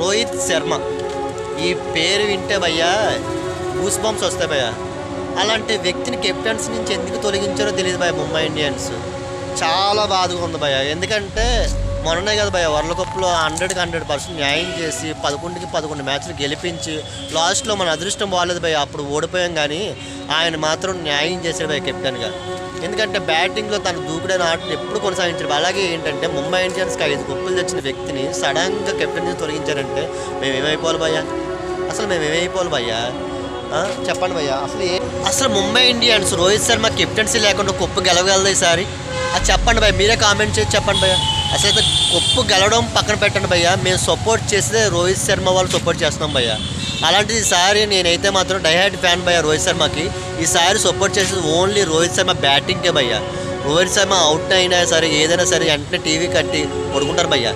రోహిత్ శర్మ ఈ పేరు వింటే భయ్యా గూస్ బంప్స్ వస్తాయి భయ్యా. అలాంటి వ్యక్తిని కెప్టెన్స్ నుంచి ఎందుకు తొలగించారో తెలియదు భయ్య ముంబై ఇండియన్స్. చాలా బాధగా ఉంది భయ్య. ఎందుకంటే మొన్ననే కదా భయ్య వరల్డ్ కప్లో 100% న్యాయం చేసి 11కి 11 మ్యాచ్లు గెలిపించి లాస్ట్లో మన అదృష్టం బాగాలేదు భయ్య, అప్పుడు ఓడిపోయాం. కానీ ఆయన మాత్రం న్యాయం చేశాడు భయ్య కెప్టెన్గా. ఎందుకంటే బ్యాటింగ్లో తన దూకుడైన ఆటను ఎప్పుడు కొనసాగించాడు. అలాగే ఏంటంటే ముంబై ఇండియన్స్కి 5 కప్పులు తెచ్చిన వ్యక్తిని సడన్గా కెప్టెన్ నుంచి తొలగించారంటే మేము ఏమైపోవాలి భయ్య? అసలు మేము ఏమైపోవాలి భయ్య? చెప్పండి భయ్య. అసలు ముంబై ఇండియన్స్ రోహిత్ శర్మ కెప్టెన్సీ లేకుండా కప్పు గెలవగలదు ఈసారి? అది చెప్పండి భయ్య, మీరే కామెంట్ చేసి చెప్పండి భయ్య. అసలు అయితే కప్పు గెలవడం పక్కన పెట్టండి భయ్య, మేము సపోర్ట్ చేస్తే రోహిత్ శర్మ వాళ్ళు సపోర్ట్ చేస్తున్నాం భయ్య. అలాంటిది ఈసారి నేనైతే మాత్రం డైహార్డ్ ఫ్యాన్ భయ్య రోహిత్ శర్మకి. ఈసారి సపోర్ట్ చేసేది ఓన్లీ రోహిత్ శర్మ బ్యాటింగ్కే భయ్య. రోహిత్ శర్మ అవుట్ అయినా సరే ఏదైనా సరే వెంటనే టీవీ కట్టి పడుకుంటారు భయ్య.